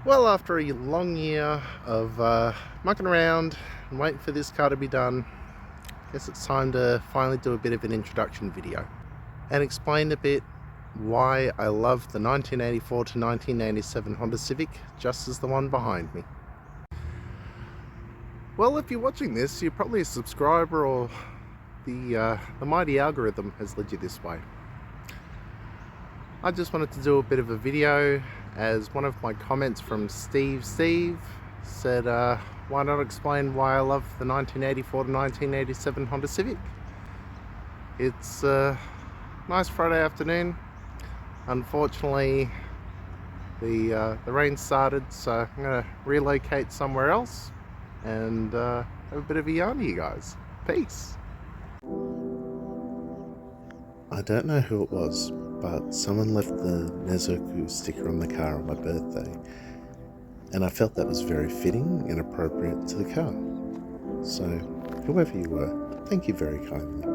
Well, after a long year of mucking around and waiting for this car to be done, I guess it's time to finally do a bit of an introduction video and explain a bit why I love the 1984 to 1987 Honda Civic just as the one behind me. Well, if you're watching this, you're probably a subscriber, or the mighty algorithm has led you this way. I just wanted to do a bit of a video, as one of my comments from Steve said, why not explain why I love the 1984 to 1987 Honda Civic. It's a nice Friday afternoon. Unfortunately, the rain started, so I'm going to relocate somewhere else and have a bit of a yarn to you guys. Peace. I don't know who it was, but someone left the Nezoku sticker on the car on my birthday, and I felt that was very fitting and appropriate to the car. So, whoever you were, thank you very kindly.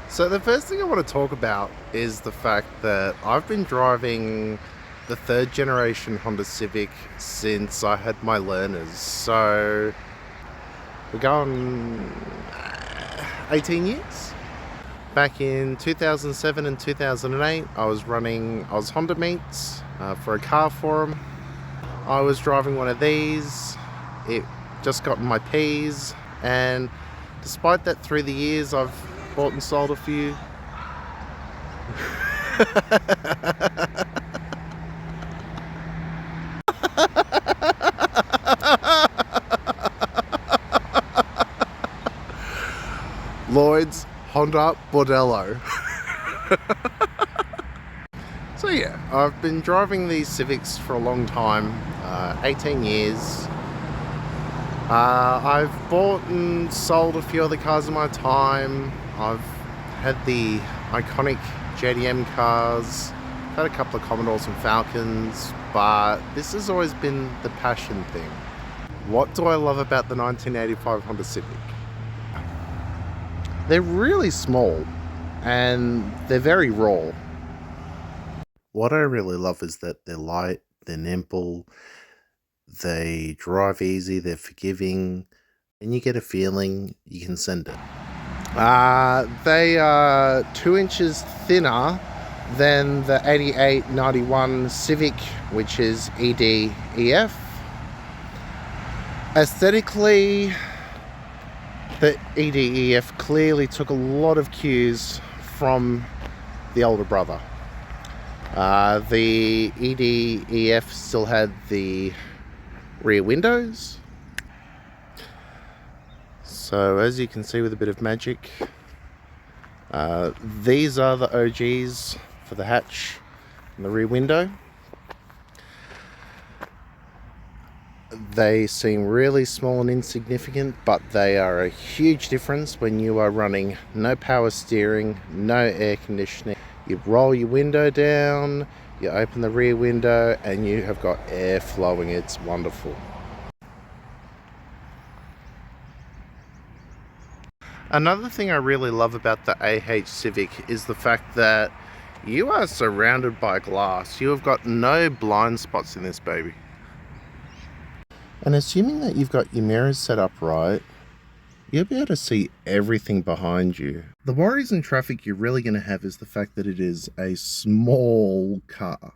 So the first thing I want to talk about is the fact that I've been driving the third generation Honda Civic since I had my learners. So we're going 18 years. Back in 2007 and 2008, I was Honda Meets for a car forum. I was driving one of these. It just got in my P's, and despite that, through the years I've bought and sold a few. Lloyd's Honda Bordello. So yeah, I've been driving these Civics for a long time, 18 years. I've bought and sold a few other cars in my time. I've had the iconic JDM cars, had a couple of Commodores and Falcons, but this has always been the passion thing. What do I love about the 1985 Honda Civic? They're really small and they're very raw. What I really love is that they're light, they're nimble, they drive easy, they're forgiving, and you get a feeling you can send it. They are 2 inches thinner than the 88-91 Civic, which is ED-EF. Aesthetically, the ED-EF clearly took a lot of cues from the older brother. The ED-EF still had the rear windows. So as you can see with a bit of magic, these are the OGs for the hatch and the rear window. They seem really small and insignificant, but they are a huge difference when you are running no power steering, no air conditioning. You roll your window down, you open the rear window, and you have got air flowing. It's wonderful. Another thing I really love about the AH Civic is the fact that you are surrounded by glass. You have got no blind spots in this baby. And assuming that you've got your mirrors set up right, you'll be able to see everything behind you. The worries in traffic you're really going to have is the fact that it is a small car.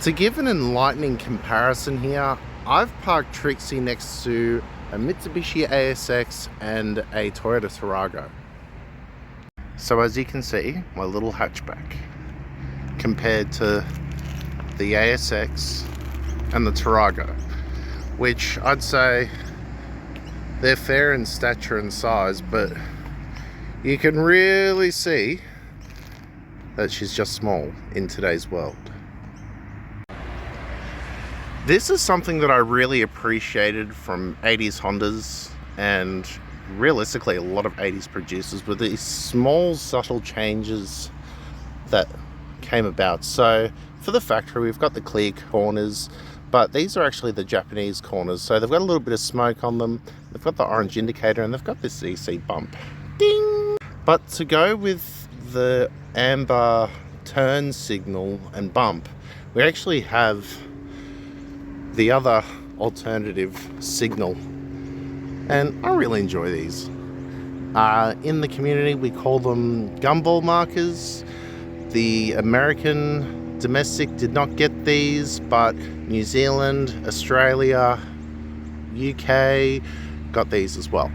To give an enlightening comparison here, I've parked Trixie next to a Mitsubishi ASX and a Toyota Tarago. So as you can see, my little hatchback compared to the ASX and the Tarago, which I'd say They're fair in stature and size, but you can really see that she's just small in today's world. This is something that I really appreciated from 80s Hondas and realistically a lot of 80s producers, were these small subtle changes that came about. So for the factory, we've got the clear corners, but these are actually the Japanese corners. So they've got a little bit of smoke on them, they've got the orange indicator, and they've got this EC bump. Ding! But to go with the amber turn signal and bump, we actually have the other alternative signal, and I really enjoy these. In the community we call them gumball markers. The American domestic did not get these, but New Zealand, Australia, UK got these as well.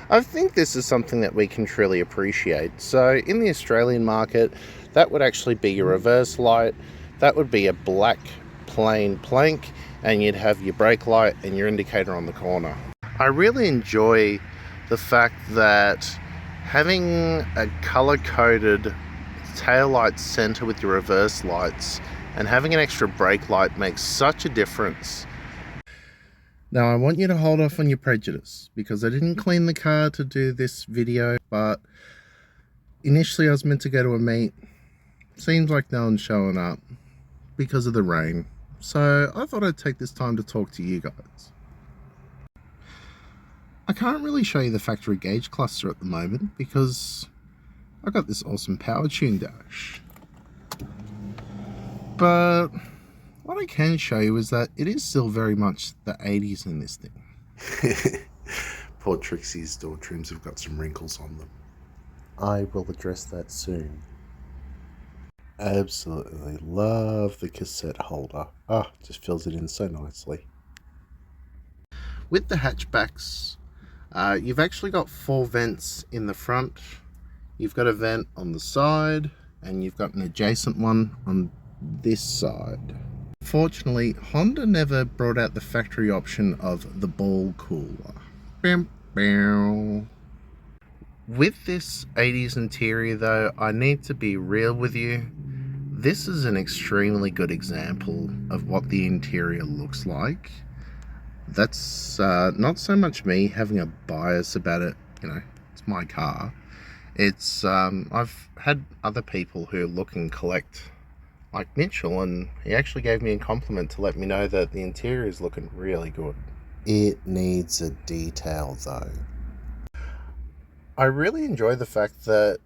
I think this is something that we can truly appreciate. So in the Australian market, that would actually be your reverse light, that would be a black plain plank, and you'd have your brake light and your indicator on the corner. I really enjoy the fact that having a color-coded taillight center with your reverse lights and having an extra brake light makes such a difference. Now I want you to hold off on your prejudice, because I didn't clean the car to do this video, but initially I was meant to go to a meet. Seems like no one's showing up because of the rain. So I thought I'd take this time to talk to you guys. I can't really show you the factory gauge cluster at the moment because I got this awesome power tune dash. But what I can show you is that it is still very much the 80s in this thing. Poor Trixie's door trims have got some wrinkles on them. I will address that soon. Absolutely love the cassette holder. Just fills it in so nicely. With the hatchbacks, you've actually got 4 vents in the front. You've got a vent on the side, and you've got an adjacent one on this side. Fortunately, Honda never brought out the factory option of the ball cooler. Bam, bam. With this 80s interior though, I need to be real with you. This is an extremely good example of what the interior looks like. That's not so much me having a bias about it, you know, it's my car. It's, I've had other people who look and collect, like Mitchell, and he actually gave me a compliment to let me know that the interior is looking really good. It needs a detail though. I really enjoy the fact that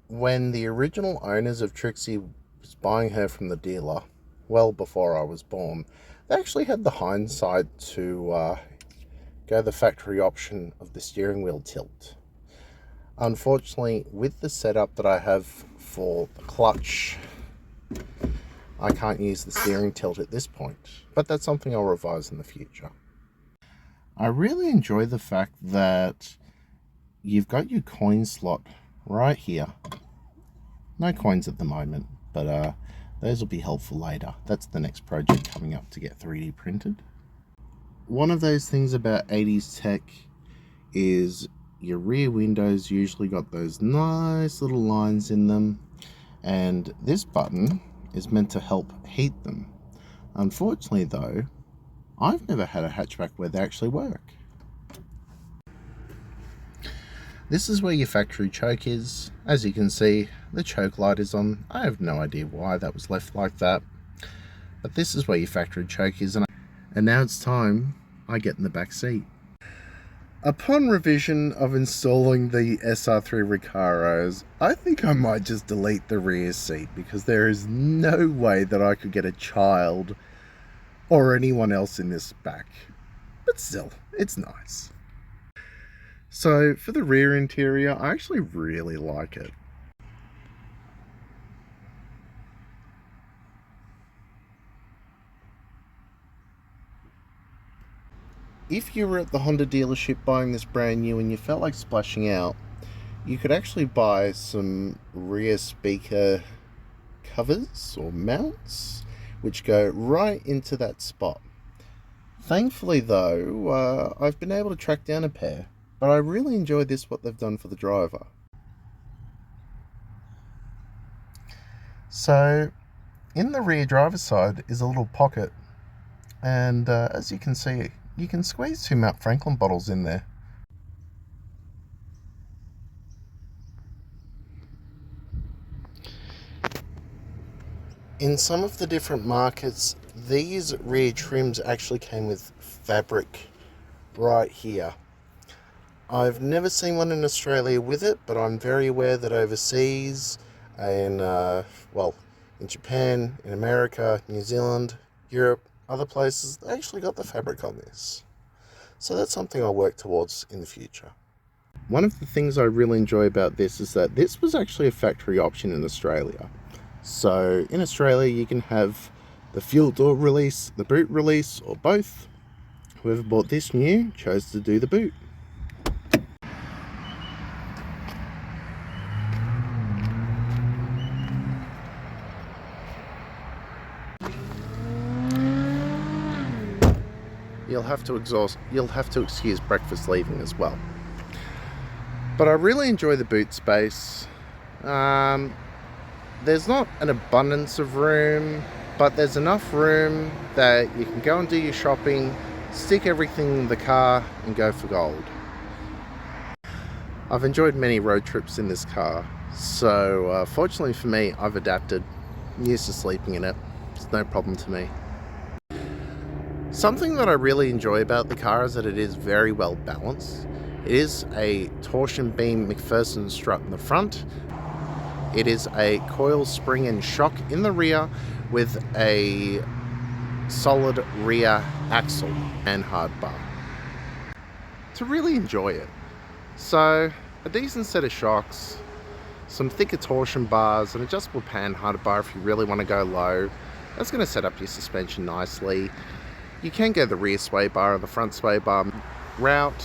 when the original owners of Trixie was buying her from the dealer, well before I was born, they actually had the hindsight to go the factory option of the steering wheel tilt. Unfortunately, with the setup that I have for the clutch, I can't use the steering tilt at this point, but that's something I'll revise in the future. I really enjoy the fact that you've got your coin slot right here. No coins at the moment, but those will be helpful later. That's the next project coming up to get 3D printed. One of those things about 80s tech is your rear windows usually got those nice little lines in them, and this button is meant to help heat them. Unfortunately though, I've never had a hatchback where they actually work. This is where your factory choke is. As you can see, the choke light is on. I have no idea why that was left like that, but this is where your factory choke is, and now it's time I get in the back seat. Upon revision of installing the SR3 Recaros, I think I might just delete the rear seat, because there is no way that I could get a child or anyone else in this back. But still, it's nice. So for the rear interior, I actually really like it. If you were at the Honda dealership buying this brand new and you felt like splashing out, you could actually buy some rear speaker covers or mounts which go right into that spot. Thankfully though, I've been able to track down a pair, but I really enjoy this, what they've done for the driver. So in the rear driver's side is a little pocket, and as you can see, you can squeeze 2 Mount Franklin bottles in there. In some of the different markets, these rear trims actually came with fabric right here. I've never seen one in Australia with it, but I'm very aware that overseas, in Japan, in America, New Zealand, Europe, other places, they actually got the fabric on this. So that's something I'll work towards in the future. One of the things I really enjoy about this is that this was actually a factory option in Australia. So in Australia you can have the fuel door release, the boot release, or both. Whoever bought this new chose to do the boot. You'll have to excuse breakfast leaving as well. But I really enjoy the boot space. There's not an abundance of room, but there's enough room that you can go and do your shopping, stick everything in the car and go for gold. I've enjoyed many road trips in this car, so fortunately for me, I've adapted. I'm used to sleeping in it. It's no problem to me. Something that I really enjoy about the car is that it is very well balanced. It is a torsion beam McPherson strut in the front. It is a coil spring and shock in the rear with a solid rear axle and hard bar. To really enjoy it. So a decent set of shocks, some thicker torsion bars, an adjustable pan hard bar if you really want to go low. That's going to set up your suspension nicely. You can go the rear sway bar or the front sway bar route,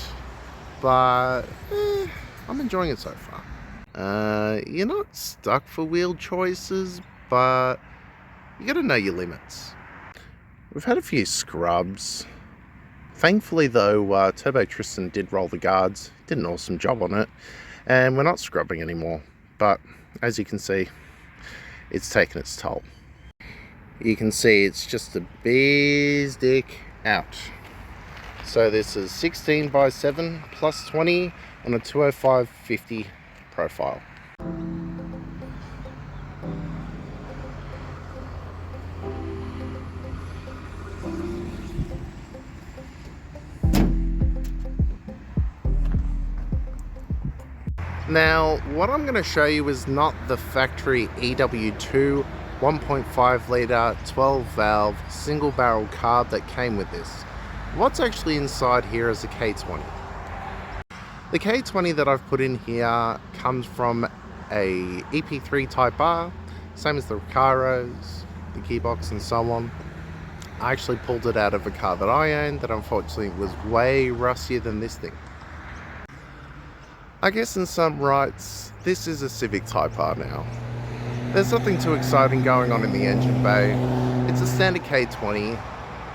but I'm enjoying it so far. You're not stuck for wheel choices, but you got to know your limits. We've had a few scrubs. Thankfully though, Turbo Tristan did roll the guards, did an awesome job on it, and we're not scrubbing anymore. But as you can see, it's taken its toll. You can see it's just a bee's dick out. So this is 16x7 plus 20 on a 205/50 profile. Now, what I'm going to show you is not the factory EW2 1.5 litre 12 valve single barrel carb that came with this. What's actually inside here is a K20. The K20 that I've put in here comes from a EP3 Type R, same as the Recaros, the gearbox and so on. I actually pulled it out of a car that I owned that unfortunately was way rustier than this thing. I guess in some rights, this is a Civic Type R now. There's nothing too exciting going on in the engine bay. It's a standard K20.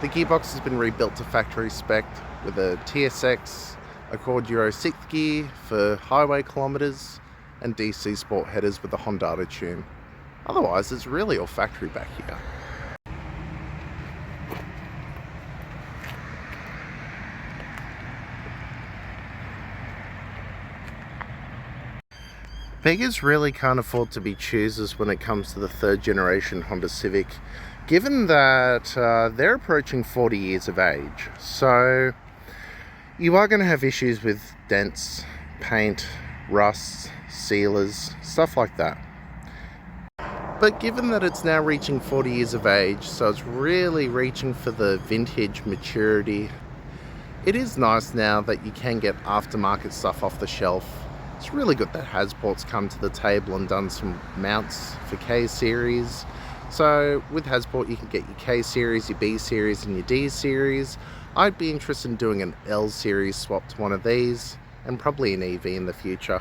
The gearbox has been rebuilt to factory spec with a TSX, a Accord Euro 6 gear for highway kilometres, and DC Sport headers with a Honda tune. Otherwise, it's really all factory back here. Beggars really can't afford to be choosers when it comes to the third generation Honda Civic, given that they're approaching 40 years of age. So you are going to have issues with dents, paint, rust, sealers, stuff like that. But given that it's now reaching 40 years of age, so it's really reaching for the vintage maturity, it is nice now that you can get aftermarket stuff off the shelf. It's really good that Hassport's come to the table and done some mounts for K-Series. So with Hassport you can get your K-Series, your B-Series and your D-Series. I'd be interested in doing an L-Series swap to one of these, and probably an EV in the future.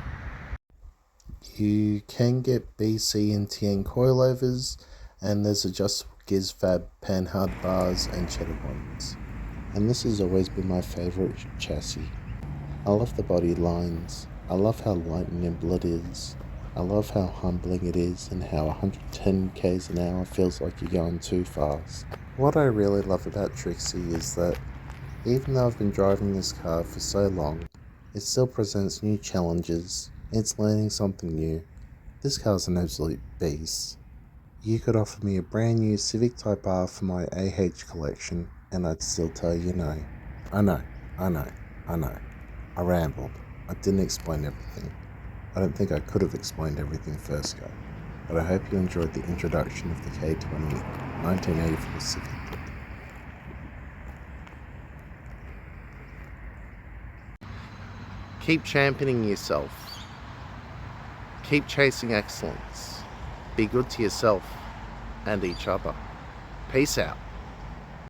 You can get BC and TN coilovers, and there's adjustable Giz Fab panhard bars and cheddar ones. And this has always been my favourite chassis. I love the body lines, I love how light and nimble it is, I love how humbling it is and how 110 k's an hour feels like you're going too fast. What I really love about Trixie is that even though I've been driving this car for so long, it still presents new challenges. It's learning something new. This car's an absolute beast. You could offer me a brand new Civic Type R for my AH collection and I'd still tell you no. I know. I rambled. I didn't explain everything. I don't think I could have explained everything first go, but I hope you enjoyed the introduction of the K20 1984 Civic. Keep championing yourself. Keep chasing excellence. Be good to yourself and each other. Peace out.